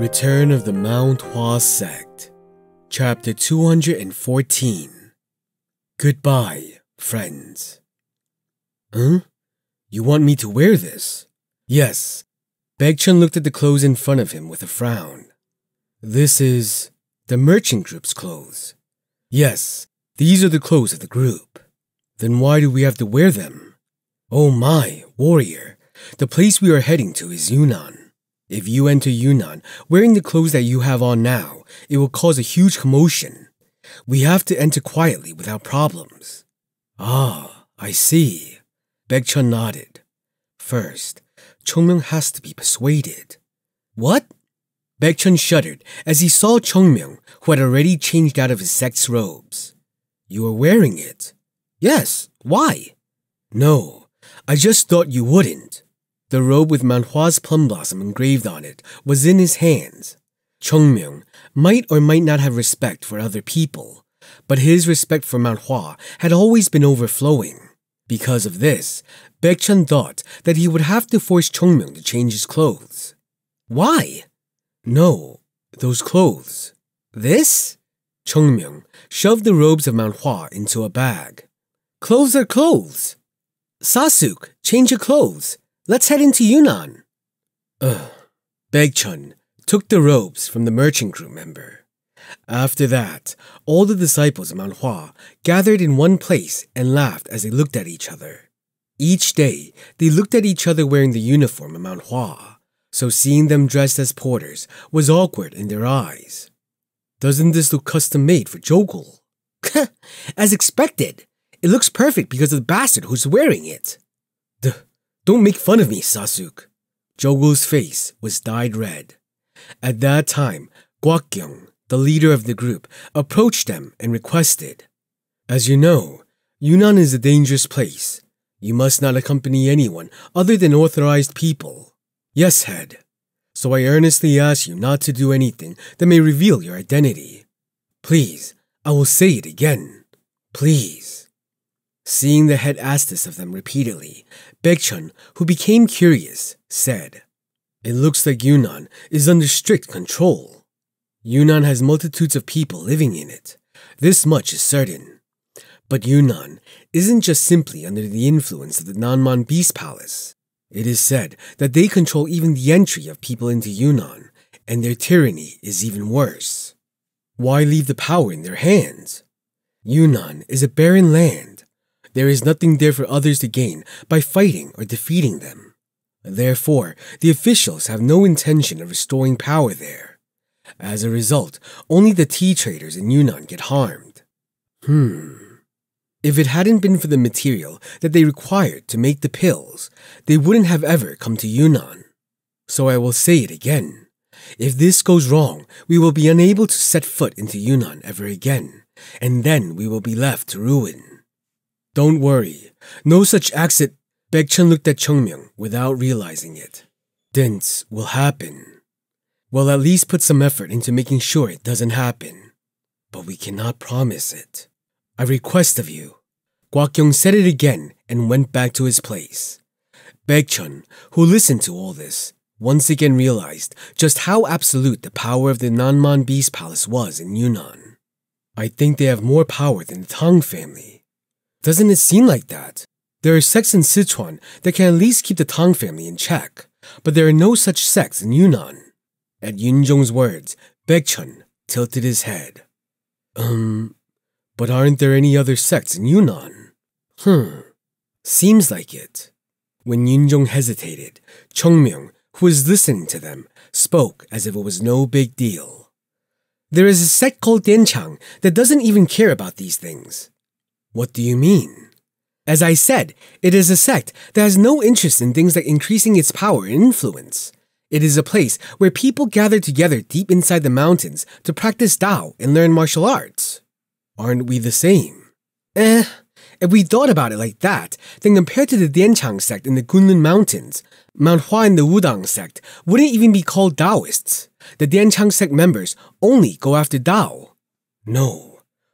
Return of the Mount Hua Sect, Chapter 214. Goodbye, friends. Huh? You want me to wear this? Yes. Baekchun looked at the clothes in front of him with a frown. This is the merchant group's clothes. Yes, these are the clothes of the group. Then why do we have to wear them? Oh my, warrior, the place we are heading to is Yunnan. If you enter Yunnan wearing the clothes that you have on now, it will cause a huge commotion. We have to enter quietly without problems. Ah, I see. Baekchun nodded. First, Chongmyung has to be persuaded. What? Baekchun shuddered as he saw Chongmyung, who had already changed out of his sect's robes. You are wearing it? Yes, why? No, I just thought you wouldn't. The robe with Mount Hua's plum blossom engraved on it was in his hands. Chongmyung might or might not have respect for other people, but his respect for Mount Hua had always been overflowing. Because of this, Baekchun thought that he would have to force Chongmyung to change his clothes. Why? No, those clothes. This? Chongmyung shoved the robes of Mount Hua into a bag. Clothes are clothes. Sasuk, change your clothes. Let's head into Yunnan. Baekchun took the robes from the merchant group member. After that, all the disciples of Mount Hua gathered in one place and laughed as they looked at each other. Each day, they looked at each other wearing the uniform of Mount Hua, so seeing them dressed as porters was awkward in their eyes. Doesn't this look custom-made for Jogul? As expected. It looks perfect because of the bastard who's wearing it. Don't make fun of me, Sasuk. Jogul's face was dyed red. At that time, Gwakyung, the leader of the group, approached them and requested, As you know, Yunnan is a dangerous place. You must not accompany anyone other than authorized people. Yes, head. So I earnestly ask you not to do anything that may reveal your identity. Please, I will say it again. Please. Seeing the head ask this of them repeatedly, Baekchun, who became curious, said, It looks like Yunnan is under strict control. Yunnan has multitudes of people living in it. This much is certain. But Yunnan isn't just simply under the influence of the Nanman Beast Palace. It is said that they control even the entry of people into Yunnan, and their tyranny is even worse. Why leave the power in their hands? Yunnan is a barren land. There is nothing there for others to gain by fighting or defeating them. Therefore, the officials have no intention of restoring power there. As a result, only the tea traders in Yunnan get harmed. If it hadn't been for the material that they required to make the pills, they wouldn't have ever come to Yunnan. So I will say it again. If this goes wrong, we will be unable to set foot into Yunnan ever again, and then we will be left to ruin. Don't worry, no such accident. Baekchun looked at Chongmyung without realizing it. Dents will happen. We'll at least put some effort into making sure it doesn't happen. But we cannot promise it. I request of you. Gwakyung said it again and went back to his place. Baekchun, who listened to all this, once again realized just how absolute the power of the Nanman Beast Palace was in Yunnan. I think they have more power than the Tang family. Doesn't it seem like that? There are sects in Sichuan that can at least keep the Tang family in check, but there are no such sects in Yunnan. At Yunjong's words, Baekchun tilted his head. But aren't there any other sects in Yunnan? Seems like it. When Yunjong hesitated, Chongmyung, who was listening to them, spoke as if it was no big deal. There is a sect called Dianchang that doesn't even care about these things. What do you mean? As I said, it is a sect that has no interest in things like increasing its power and influence. It is a place where people gather together deep inside the mountains to practice Tao and learn martial arts. Aren't we the same? If we thought about it like that, then compared to the Dianchang sect in the Kunlun Mountains, Mount Hua and the Wudang sect wouldn't even be called Taoists. The Dianchang sect members only go after Tao. No.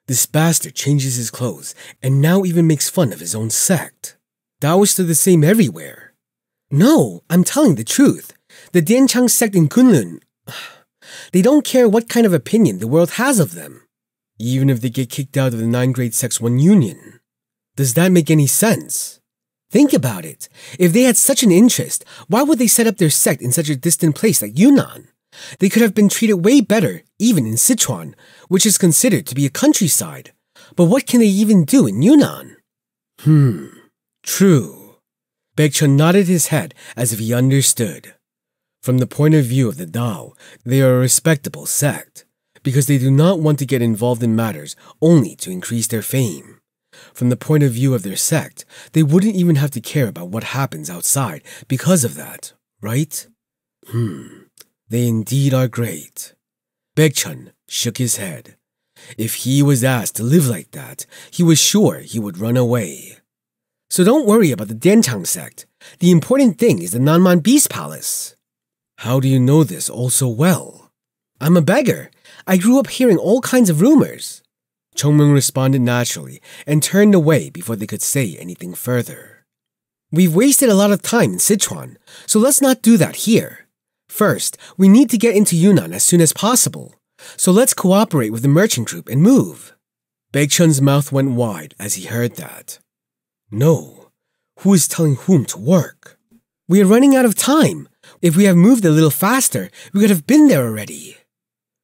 This bastard changes his clothes and now even makes fun of his own sect. Taoists are the same everywhere. No, I'm telling the truth. The Dianchang sect in Kunlun, They don't care what kind of opinion the world has of them, even if they get kicked out of the 9th-grade Sex 1 union. Does that make any sense? Think about it. If they had such an interest, why would they set up their sect in such a distant place like Yunnan? They could have been treated way better, even in Sichuan, which is considered to be a countryside. But what can they even do in Yunnan? True. Baekchun nodded his head as if he understood. From the point of view of the Dao, they are a respectable sect, because they do not want to get involved in matters only to increase their fame. From the point of view of their sect, they wouldn't even have to care about what happens outside because of that, right? They indeed are great. Baekchun shook his head. If he was asked to live like that, he was sure he would run away. So don't worry about the Dianchang sect. The important thing is the Nanman Beast Palace. How do you know this all so well? I'm a beggar. I grew up hearing all kinds of rumors. Chongmyung responded naturally and turned away before they could say anything further. We've wasted a lot of time in Sichuan, so let's not do that here. First, we need to get into Yunnan as soon as possible, so let's cooperate with the merchant group and move. Baekchun's mouth went wide as he heard that. No, who is telling whom to work? We are running out of time. If we have moved a little faster, we could have been there already.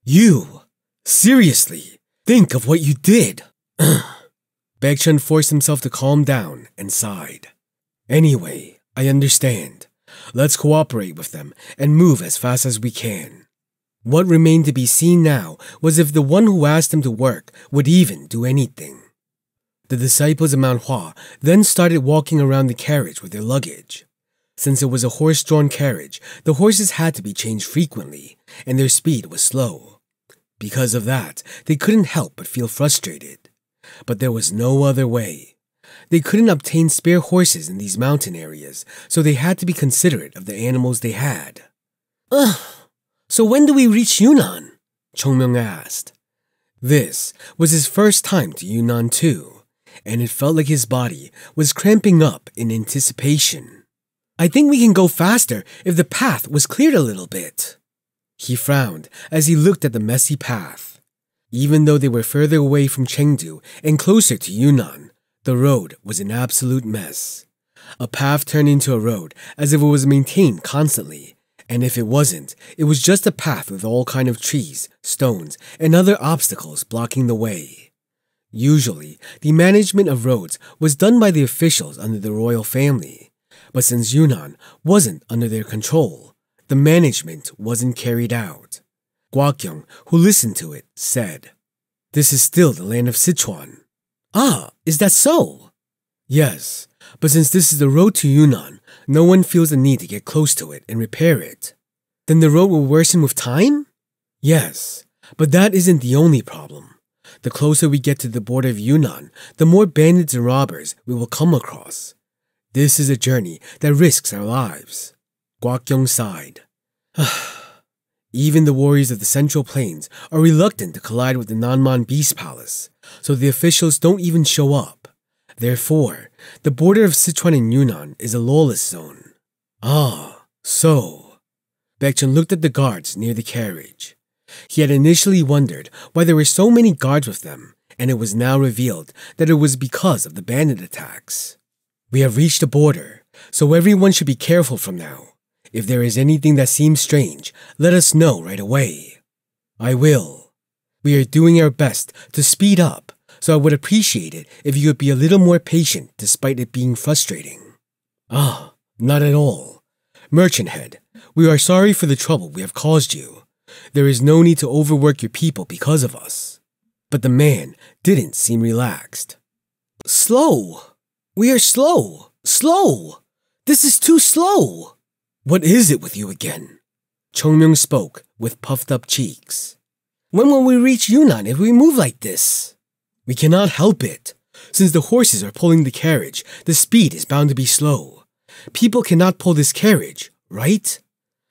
You, seriously, think of what you did. Baekchun forced himself to calm down and sighed. Anyway, I understand. Let's cooperate with them and move as fast as we can. What remained to be seen now was if the one who asked him to work would even do anything. The disciples of Mount Hua then started walking around the carriage with their luggage. Since it was a horse-drawn carriage, the horses had to be changed frequently, and their speed was slow. Because of that, they couldn't help but feel frustrated. But there was no other way. They couldn't obtain spare horses in these mountain areas, so they had to be considerate of the animals they had. So when do we reach Yunnan? Chongmyung asked. This was his first time to Yunnan too, and it felt like his body was cramping up in anticipation. I think we can go faster if the path was cleared a little bit. He frowned as he looked at the messy path. Even though they were further away from Chengdu and closer to Yunnan, the road was an absolute mess. A path turned into a road as if it was maintained constantly, and if it wasn't, it was just a path with all kinds of trees, stones, and other obstacles blocking the way. Usually, the management of roads was done by the officials under the royal family, but since Yunnan wasn't under their control, the management wasn't carried out. Gwakyung, who listened to it, said, "This is still the land of Sichuan." Ah, is that so? Yes, but since this is the road to Yunnan, no one feels the need to get close to it and repair it. Then the road will worsen with time? Yes, but that isn't the only problem. The closer we get to the border of Yunnan, the more bandits and robbers we will come across. This is a journey that risks our lives. Gwakyung sighed. Even the warriors of the Central Plains are reluctant to collide with the Nanman Beast Palace, so the officials don't even show up. Therefore, the border of Sichuan and Yunnan is a lawless zone. Ah, so. Baekchun looked at the guards near the carriage. He had initially wondered why there were so many guards with them, and it was now revealed that it was because of the bandit attacks. We have reached the border, so everyone should be careful from now. If there is anything that seems strange, let us know right away. I will. We are doing our best to speed up, so I would appreciate it if you would be a little more patient despite it being frustrating. Ah, not at all. Merchant Head, we are sorry for the trouble we have caused you. There is no need to overwork your people because of us. But the man didn't seem relaxed. Slow. We are slow. Slow. This is too slow. What is it with you again? Chongmyung spoke with puffed up cheeks. When will we reach Yunnan if we move like this? We cannot help it. Since the horses are pulling the carriage, the speed is bound to be slow. People cannot pull this carriage, right?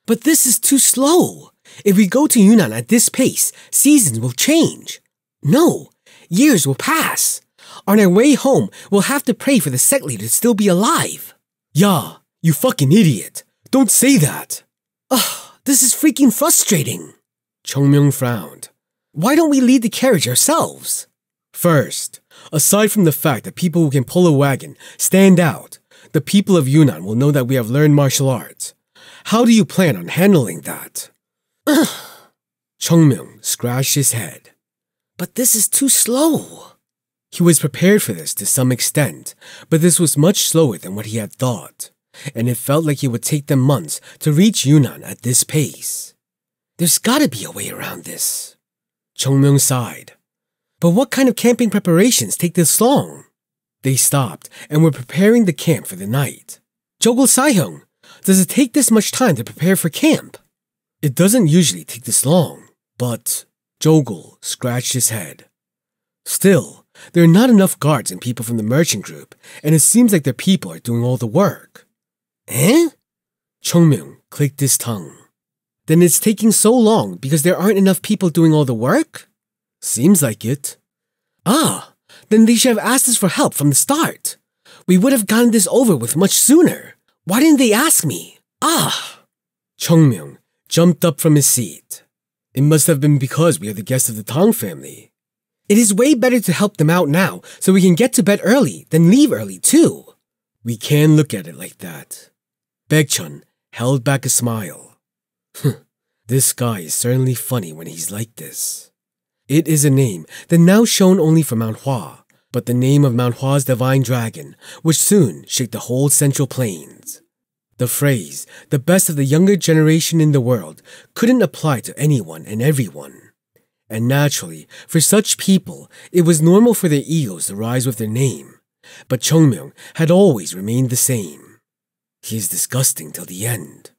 But this is too slow. If we go to Yunnan at this pace, seasons will change. No, years will pass. On our way home, we'll have to pray for the sect leader to still be alive. Yeah, you fucking idiot. Don't say that. Ugh, this is freaking frustrating. Chongmyung frowned. Why don't we lead the carriage ourselves? First, aside from the fact that people who can pull a wagon stand out, the people of Yunnan will know that we have learned martial arts. How do you plan on handling that? Chongmyung scratched his head. But this is too slow. He was prepared for this to some extent, but this was much slower than what he had thought, and it felt like it would take them months to reach Yunnan at this pace. There's gotta be a way around this. Chongmyung sighed. But what kind of camping preparations take this long? They stopped and were preparing the camp for the night. Jogul Sahyung, does it take this much time to prepare for camp? It doesn't usually take this long, but Jogul scratched his head. Still, there are not enough guards and people from the merchant group, and it seems like their people are doing all the work. Eh? Chongmyung clicked his tongue. Then it's taking so long because there aren't enough people doing all the work? Seems like it. Ah, then they should have asked us for help from the start. We would have gotten this over with much sooner. Why didn't they ask me? Ah! Chongmyung jumped up from his seat. It must have been because we are the guests of the Tong family. It is way better to help them out now so we can get to bed early than leave early too. We can look at it like that. Baekchun held back a smile. This guy is certainly funny when he's like this. It is a name that now shown only for Mount Hua, but the name of Mount Hua's divine dragon would soon shake the whole Central Plains. The phrase, the best of the younger generation in the world, couldn't apply to anyone and everyone. And naturally, for such people, it was normal for their egos to rise with their name. But Chongmyung had always remained the same. He is disgusting till the end.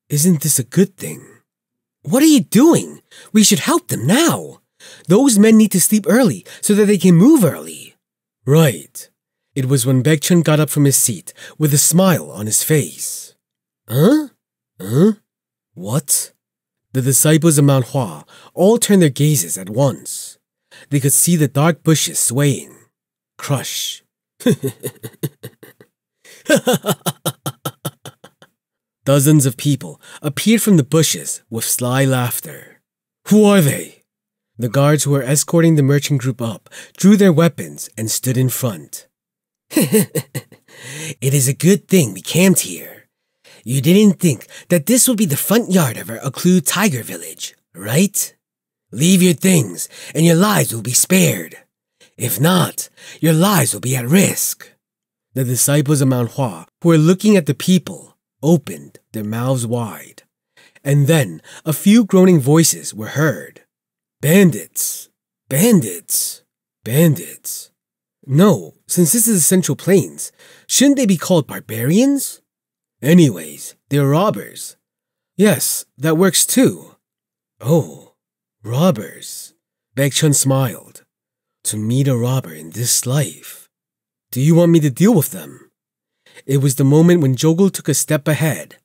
Isn't this a good thing? What are you doing? We should help them now. Those men need to sleep early so that they can move early. Right. It was when Baekchun got up from his seat with a smile on his face. Huh? What? The disciples of Mount Hua all turned their gazes at once. They could see the dark bushes swaying. Crush. Dozens of people appeared from the bushes with sly laughter. Who are they? The guards who were escorting the merchant group up drew their weapons and stood in front. It is a good thing we camped here. You didn't think that this would be the front yard of our occluded tiger village, right? Leave your things and your lives will be spared. If not, your lives will be at risk. The disciples of Mount Hua, who were looking at the people, opened their mouths wide, and then a few groaning voices were heard. Bandits! Bandits! Bandits! No, since this is the Central Plains, shouldn't they be called barbarians? Anyways, they're robbers. Yes, that works too. Oh, robbers. Baekchun smiled. To meet a robber in this life. Do you want me to deal with them? It was the moment when Jogul took a step ahead.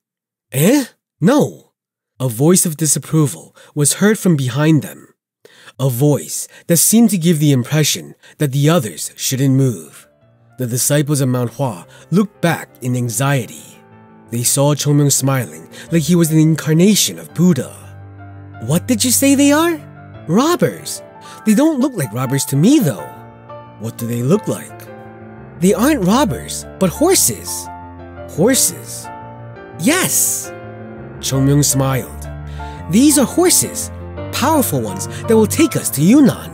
Eh? No! A voice of disapproval was heard from behind them. A voice that seemed to give the impression that the others shouldn't move. The disciples of Mount Hua looked back in anxiety. They saw Chongmyung smiling like he was an incarnation of Buddha. What did you say they are? Robbers. They don't look like robbers to me though. What do they look like? They aren't robbers, but horses. Horses? Yes! Chongmyung smiled. These are horses, powerful ones that will take us to Yunnan.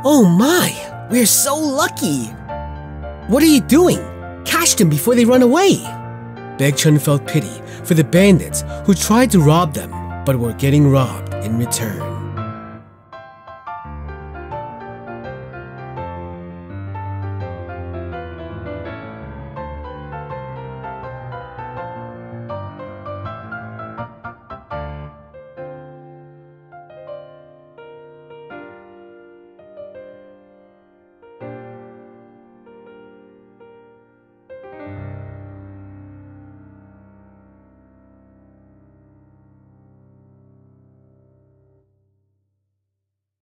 Oh my, we're so lucky! What are you doing? Catch them before they run away! Baekchun felt pity for the bandits who tried to rob them but were getting robbed in return.